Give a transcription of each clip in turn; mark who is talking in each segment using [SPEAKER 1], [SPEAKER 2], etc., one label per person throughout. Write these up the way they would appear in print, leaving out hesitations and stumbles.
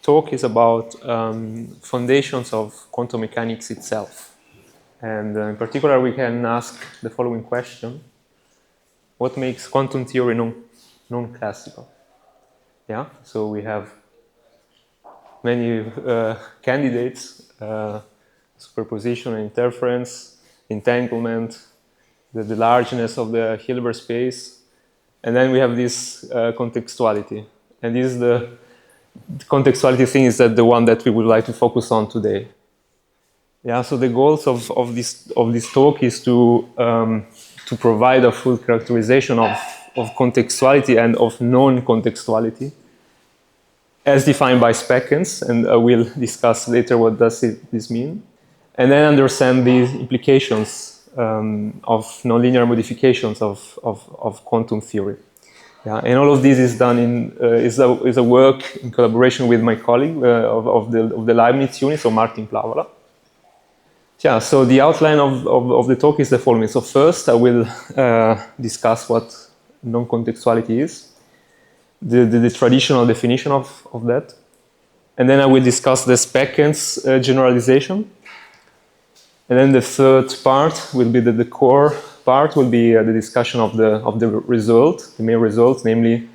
[SPEAKER 1] talk is about foundations of quantum mechanics itself. And in particular, we can ask the following question. What makes quantum theory non-classical? Yeah, so we have many candidates, superposition and interference, entanglement, the largeness of the Hilbert space, and then we have this contextuality. And this is the contextuality thing is that the one that we would like to focus on today. Yeah, so the goals of this talk is to provide a full characterization of contextuality and of non-contextuality as defined by Spekkens, and we'll discuss later what does this mean, and then understand the implications of nonlinear modifications of quantum theory. Yeah, and all of this is done in is a work in collaboration with my colleague of the Leibniz unit, so Martin Plávala. Yeah, so the outline of the talk is the following. So first, I will discuss what non-contextuality is, the traditional definition of that, and then I will discuss the Spekkens generalization. And then the third part will be the core part will be the discussion of the result, the main result, namely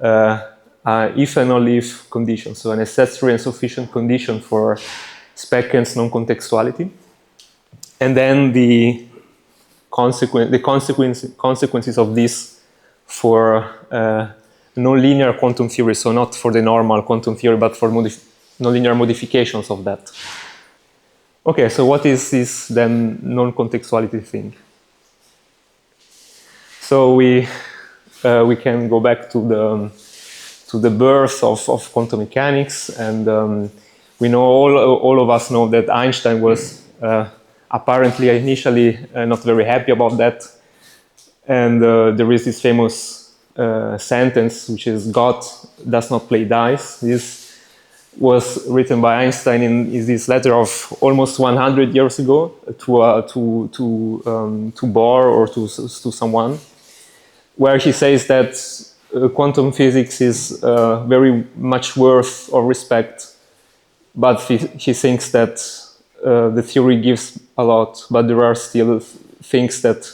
[SPEAKER 1] if and only if condition, so a necessary and sufficient condition for Spekkens non-contextuality, and then the consequences of this for nonlinear quantum theory, so not for the normal quantum theory, but for nonlinear modifications of that. Okay, so what is this then non-contextuality thing? So we can go back to the birth of quantum mechanics, and we know all of us know that Einstein was apparently initially not very happy about that, and there is this famous sentence which is God does not play dice. This was written by Einstein in this letter of almost 100 years ago to Bohr or to someone, where he says that quantum physics is very much worth of respect, but he thinks that the theory gives a lot, but there are still things that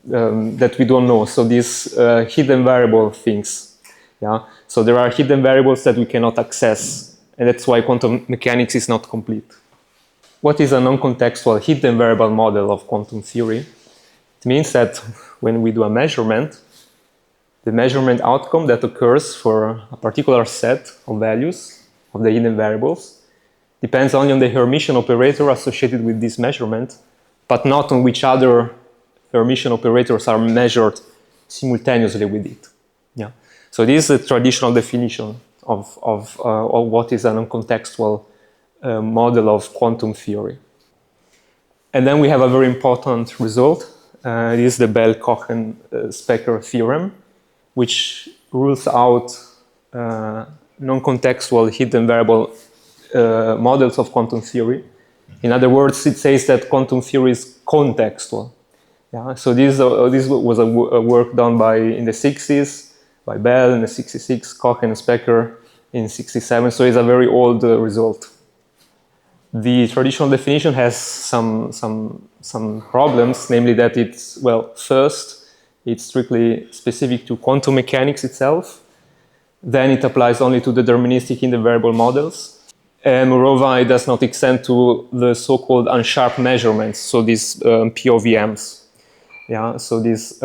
[SPEAKER 1] that we don't know. So these hidden variable things, yeah. So there are hidden variables that we cannot access, and that's why quantum mechanics is not complete. What is a non-contextual hidden variable model of quantum theory? It means that when we do a measurement, the measurement outcome that occurs for a particular set of values of the hidden variables depends only on the Hermitian operator associated with this measurement, but not on which other Hermitian operators are measured simultaneously with it. Yeah. So this is a traditional definition of what is a non-contextual model of quantum theory. And then we have a very important result. It is the Bell-Kochen-Specker theorem, which rules out non-contextual hidden variable models of quantum theory. In other words, it says that quantum theory is contextual. Yeah, so this was a work done in the 60s by Bell in the 66, Kochen and Specker in 67. So it's a very old result. The traditional definition has some problems, namely that it's, well, first, it's strictly specific to quantum mechanics itself. Then it applies only to deterministic hidden variable models. And moreover, it does not extend to the so-called unsharp measurements, so these POVMs. Yeah, so these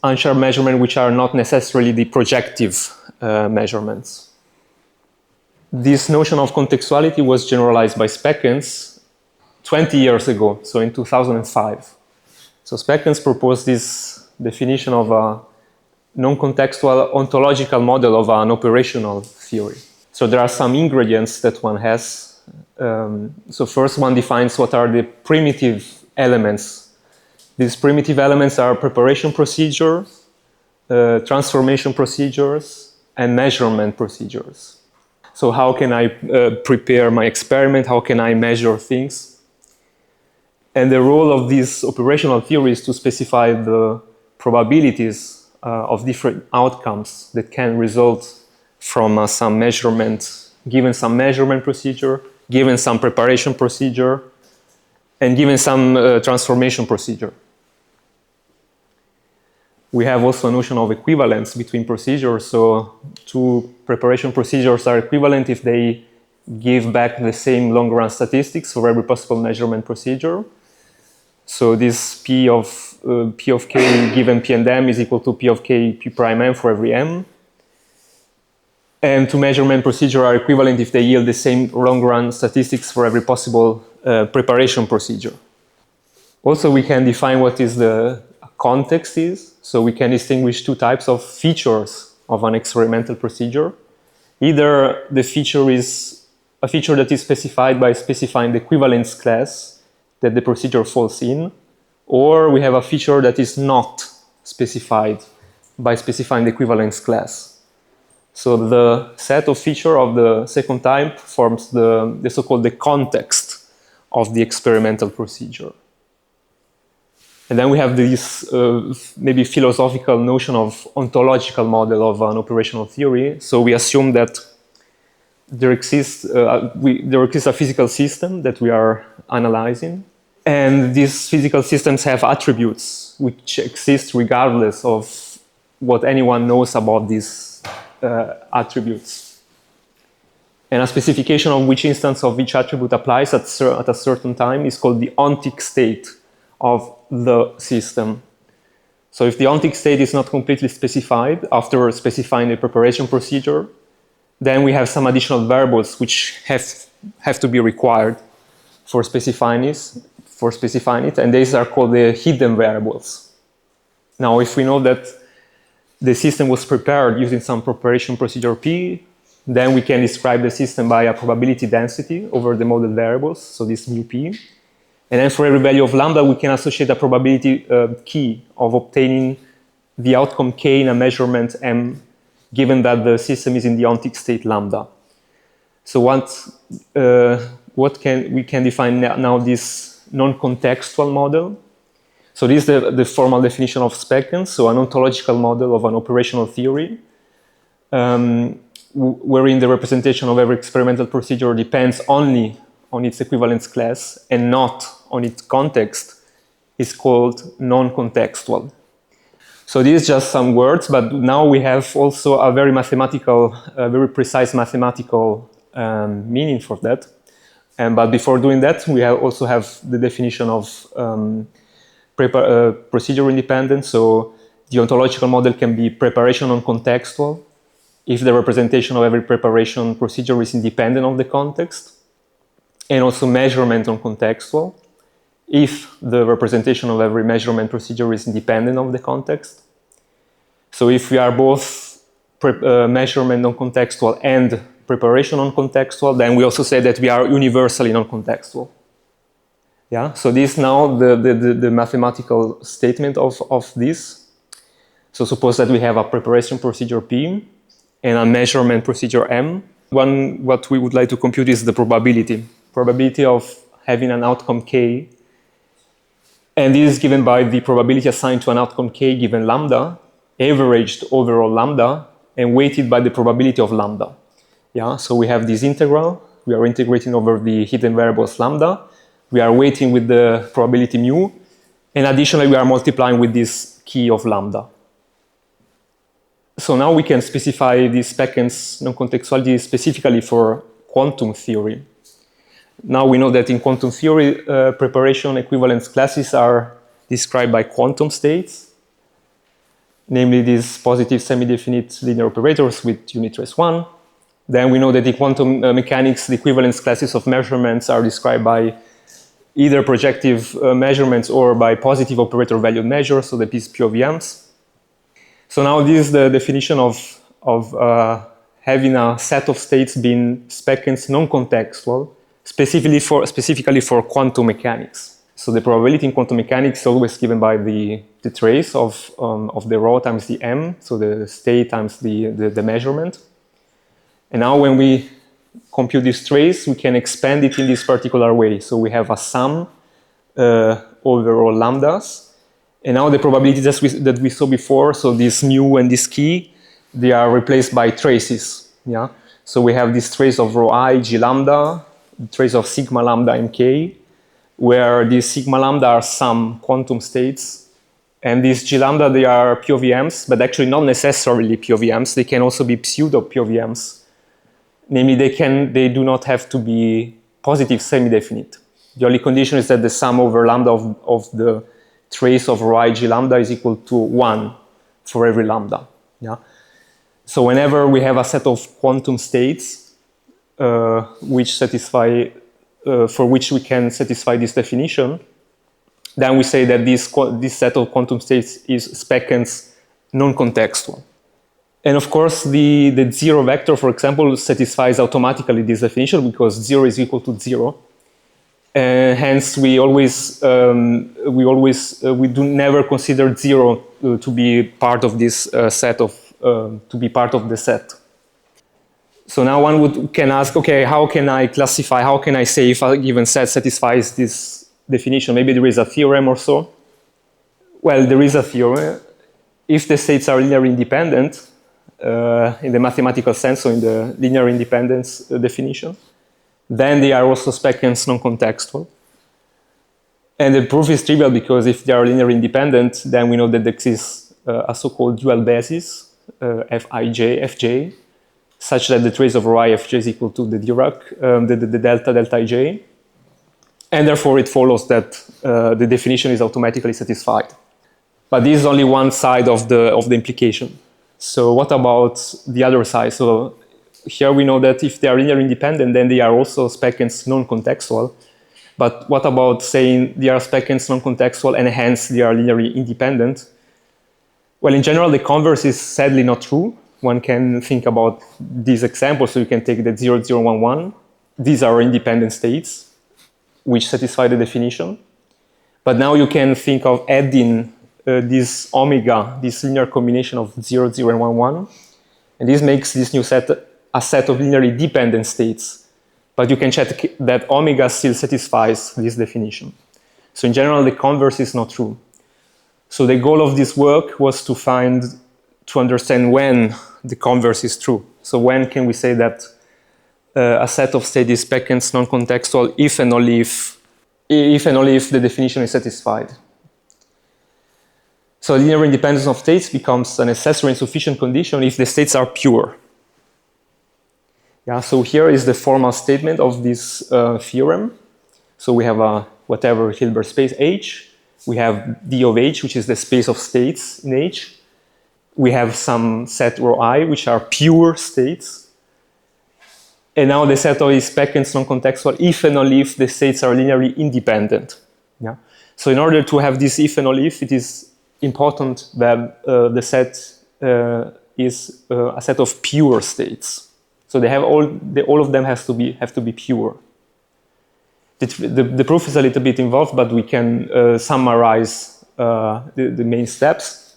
[SPEAKER 1] unsharp measurements which are not necessarily the projective measurements. This notion of contextuality was generalized by Spekkens 20 years ago, so in 2005. So Spekkens proposed this definition of a non-contextual ontological model of an operational theory. So there are some ingredients that one has. So first one defines what are the primitive elements. These primitive elements are preparation procedure, transformation procedures, and measurement procedures. So how can I prepare my experiment? How can I measure things? And the role of this operational theory is to specify the probabilities of different outcomes that can result from some measurement, given some measurement procedure, given some preparation procedure, and given some transformation procedure. We have also a notion of equivalence between procedures. So two preparation procedures are equivalent if they give back the same long-run statistics for every possible measurement procedure. So this P of k given P and M is equal to P of k P prime M for every M. And two measurement procedures are equivalent if they yield the same long-run statistics for every possible preparation procedure. Also, we can define what is the context is. So we can distinguish two types of features of an experimental procedure. Either the feature is a feature that is specified by specifying the equivalence class that the procedure falls in, or we have a feature that is not specified by specifying the equivalence class. So the set of features of the second type forms the so-called the context of the experimental procedure. And then we have this maybe philosophical notion of ontological model of an operational theory. So we assume that there exists a physical system that we are analyzing. And these physical systems have attributes which exist regardless of what anyone knows about these attributes. And a specification of which instance of each attribute applies at a certain time is called the ontic state of the system. So if the ontic state is not completely specified after specifying the preparation procedure, then we have some additional variables which have to be required for specifying it, and these are called the hidden variables. Now, if we know that the system was prepared using some preparation procedure P, then we can describe the system by a probability density over the model variables, so this mu P. And then for every value of lambda, we can associate a probability key of obtaining the outcome K in a measurement M, given that the system is in the ontic state lambda. So we can define now this non-contextual model. So this is the formal definition of Spekkens, so an ontological model of an operational theory, wherein the representation of every experimental procedure depends only on its equivalence class and not on its context, is called non-contextual. So these are just some words, but now we have also a very very precise mathematical meaning for that. But before doing that, we also have the definition of procedure independent. So the ontological model can be preparation non-contextual if the representation of every preparation procedure is independent of the context, and also measurement non-contextual if the representation of every measurement procedure is independent of the context. So if we are both measurement non-contextual and preparation non-contextual, then we also say that we are universally non-contextual. Yeah. So this now the mathematical statement of this. So suppose that we have a preparation procedure P and a measurement procedure M. What we would like to compute is the probability of having an outcome K. And this is given by the probability assigned to an outcome K given lambda, averaged over all lambda, and weighted by the probability of lambda. Yeah, so we have this integral. We are integrating over the hidden variables lambda. We are weighting with the probability mu. And additionally, we are multiplying with this key of lambda. So now we can specify this Spekkens non-contextuality specifically for quantum theory. Now we know that in quantum theory, preparation equivalence classes are described by quantum states, namely these positive semi-definite linear operators with unit trace 1. Then we know that in quantum mechanics, the equivalence classes of measurements are described by either projective measurements or by positive operator valued measures, so the POVMs. So now this is the definition of having a set of states being Spekkens non-contextual, specifically for quantum mechanics. So the probability in quantum mechanics is always given by the trace of the rho times the m, so the state times the measurement. And now when we compute this trace, we can expand it in this particular way. So we have a sum over all lambdas. And now the probabilities that we saw before, so this mu and this key, they are replaced by traces. Yeah. So we have this trace of rho I, g lambda, trace of sigma lambda mk, where these sigma lambda are some quantum states, and these g lambda, they are POVMs, but actually not necessarily POVMs. They can also be pseudo POVMs. Namely, they do not have to be positive semi-definite. The only condition is that the sum over lambda of the trace of rho I g lambda is equal to 1 for every lambda. Yeah. So whenever we have a set of quantum states which satisfy, for which we can satisfy this definition, then we say that this set of quantum states is Spekkens non-contextual. And of course, the zero vector, for example, satisfies automatically this definition because 0 is equal to 0. Hence, we do never consider 0 to be part of this set of to be part of the set. So now one can ask, okay, how can I classify? How can I say if a given set satisfies this definition? Maybe there is a theorem or so. Well, there is a theorem. If the states are linearly independent, in the mathematical sense, so in the linear independence definition, then they are also Spekkens non-contextual. And the proof is trivial because if they are linearly independent, then we know that there exists a so-called dual basis, Fij, Fj, such that the trace of rho I Fj is equal to the Dirac, the delta Ij. And therefore, it follows that the definition is automatically satisfied. But this is only one side of the implication. So what about the other side? So here we know that if they are linearly independent, then they are also Spekkens non-contextual. But what about saying they are Spekkens non-contextual and hence they are linearly independent? Well, in general, the converse is sadly not true. One can think about these examples. So you can take the 0, 0, 1, 1. These are independent states which satisfy the definition. But now you can think of adding this omega, this linear combination of 0, 0, and 1, 1. And this makes this new set a set of linearly dependent states. But you can check that omega still satisfies this definition. So in general, the converse is not true. So the goal of this work was to understand when the converse is true. So when can we say that a set of states is Spekkens non-contextual if and only if the definition is satisfied. So linear independence of states becomes a necessary and sufficient condition if the states are pure. Yeah, so here is the formal statement of this theorem. So we have a whatever Hilbert space H. We have D of H, which is the space of states in H. We have some set rho I, which are pure states. And now the set is Spekkens non-contextual if and only if the states are linearly independent. Yeah. So in order to have this if and only if, it is important that the set is a set of pure states. So they have all of them have to be pure. The proof is a little bit involved, but we can summarize the main steps.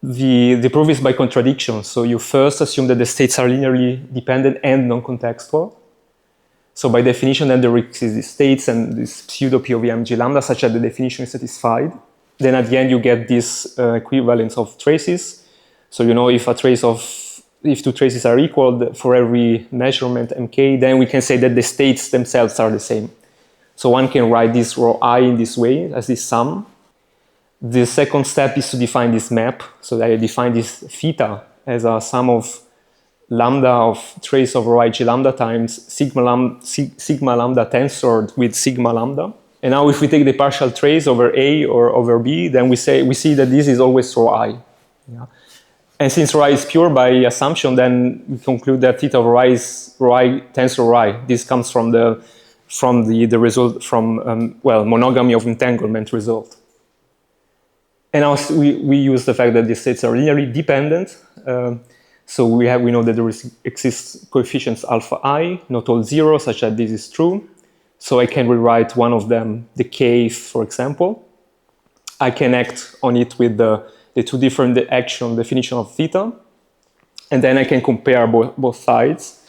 [SPEAKER 1] The proof is by contradiction. So you first assume that the states are linearly dependent and non-contextual. So by definition, then there exist these states and this pseudo POVM G lambda such that the definition is satisfied. Then at the end, you get this equivalence of traces. So you know if two traces are equal for every measurement mk, then we can say that the states themselves are the same. So one can write this rho I in this way as this sum. The second step is to define this map. So I define this theta as a sum of lambda of trace of rho I g lambda times sigma lambda tensored with sigma lambda. And now if we take the partial trace over A or over B, then we see that this is always rho I. Yeah. And since rho I is pure by assumption, then we conclude that theta of rho I is rho I tensor rho I. This comes from the result from monogamy of entanglement result. And now we use the fact that the states are linearly dependent. So we know that there exists coefficients alpha I, not all zero, such that this is true. So I can rewrite one of them, the k, for example. I can act on it with the two different action definition of theta. And then I can compare both sides.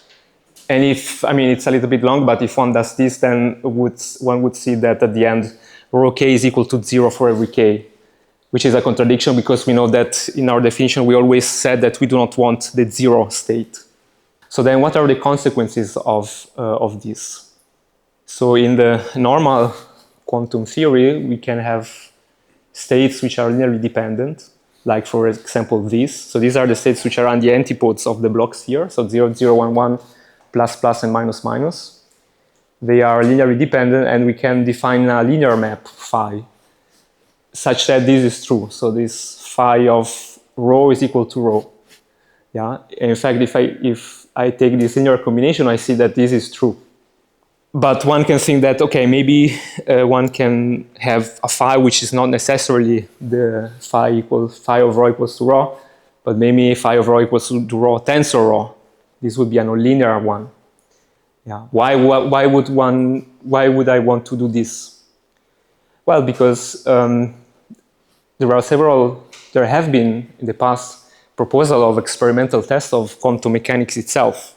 [SPEAKER 1] And it's a little bit long, but if one does this, then one would see that at the end, rho k is equal to 0 for every k, which is a contradiction because we know that in our definition, we always said that we do not want the 0 state. So then what are the consequences of this? So in the normal quantum theory, we can have states which are linearly dependent, like for example this. So these are the states which are on the antipodes of the block sphere, so 0, 0, 1, 1, plus, plus, and minus, minus. They are linearly dependent, and we can define a linear map phi such that this is true. So this phi of rho is equal to rho. Yeah. In fact, if I take this linear combination, I see that this is true. But one can think that, okay, maybe one can have a phi which is not necessarily the phi of rho equals to rho, but maybe phi of rho equals to rho tensor rho. This would be a nonlinear one. Yeah. Why would I want to do this? Well, because there have been in the past proposal of experimental tests of quantum mechanics itself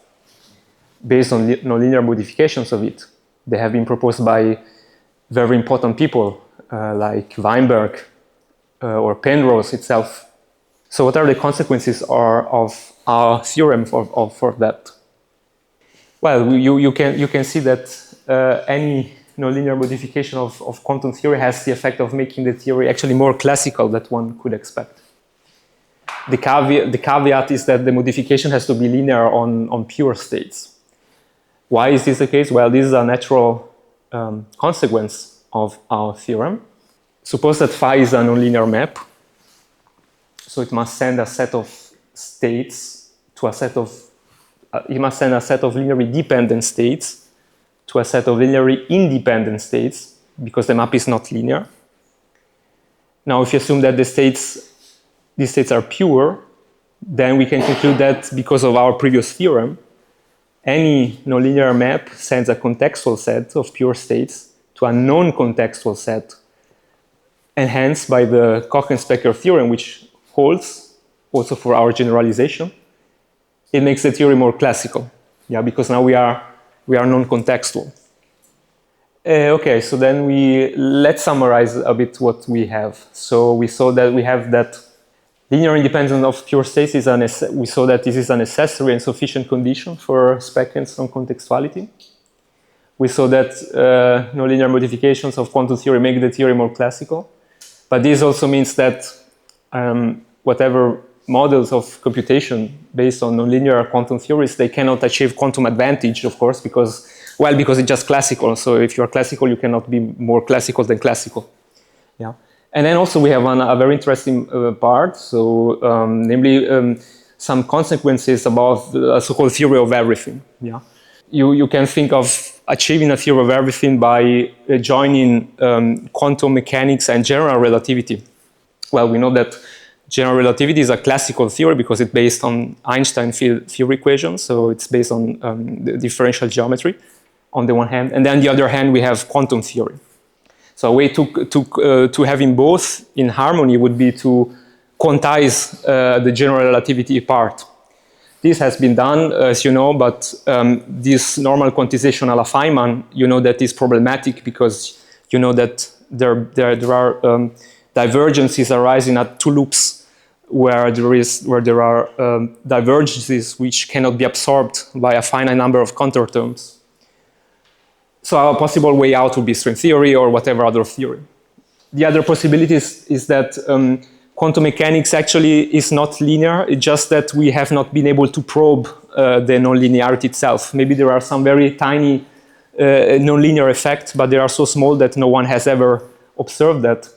[SPEAKER 1] based on nonlinear modifications of it. They have been proposed by very important people like Weinberg or Penrose itself. So what are the consequences of our theorem for that? Well, you can see that any nonlinear modification of quantum theory has the effect of making the theory actually more classical than one could expect. The caveat is that the modification has to be linear on pure states. Why is this the case? Well, this is a natural consequence of our theorem. Suppose that phi is a nonlinear map. So it must send a set of states to a set of, it must send a set of linearly dependent states to a set of linearly independent states because the map is not linear. Now, if you assume that these states are pure, then we can conclude that because of our previous theorem, any nonlinear map sends a contextual set of pure states to a non-contextual set, enhanced by the Bell-Kochen-Specker theorem, which holds also for our generalization. It makes the theory more classical, yeah, because now we are non-contextual. Okay, so then let's summarize a bit what we have. So we saw that we have that linear independence of pure states we saw that this is a necessary and sufficient condition for Spekkens non-contextuality. We saw that nonlinear modifications of quantum theory make the theory more classical. But this also means that whatever models of computation based on nonlinear quantum theories, they cannot achieve quantum advantage, of course, because it's just classical. So if you're classical, you cannot be more classical than classical. Yeah. And then also we have a very interesting part, so namely some consequences about the so-called theory of everything. Yeah. You can think of achieving a theory of everything by joining quantum mechanics and general relativity. Well, we know that general relativity is a classical theory because it's based on Einstein field theory equations, so it's based on the differential geometry on the one hand, and then on the other hand we have quantum theory. So a way to having both in harmony would be to quantize the general relativity part. This has been done, as you know, but this normal quantization a la Feynman, you know that is problematic because you know that there are divergences arising at two loops where there are divergences which cannot be absorbed by a finite number of counterterms. So a possible way out would be string theory or whatever other theory. The other possibility is that quantum mechanics actually is not linear. It's just that we have not been able to probe the nonlinearity itself. Maybe there are some very tiny nonlinear effects, but they are so small that no one has ever observed that.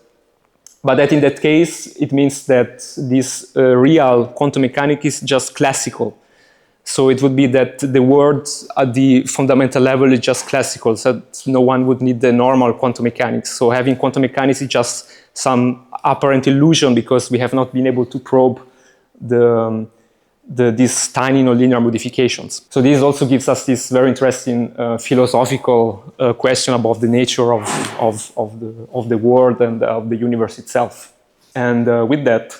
[SPEAKER 1] But that in that case, it means that this real quantum mechanics is just classical. So it would be that the word at the fundamental level is just classical, so no one would need the normal quantum mechanics. So having quantum mechanics is just some apparent illusion because we have not been able to probe these tiny nonlinear modifications. So this also gives us this very interesting philosophical question about the nature of the world and of the universe itself. And with that,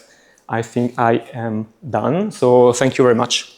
[SPEAKER 1] I think I am done. So thank you very much.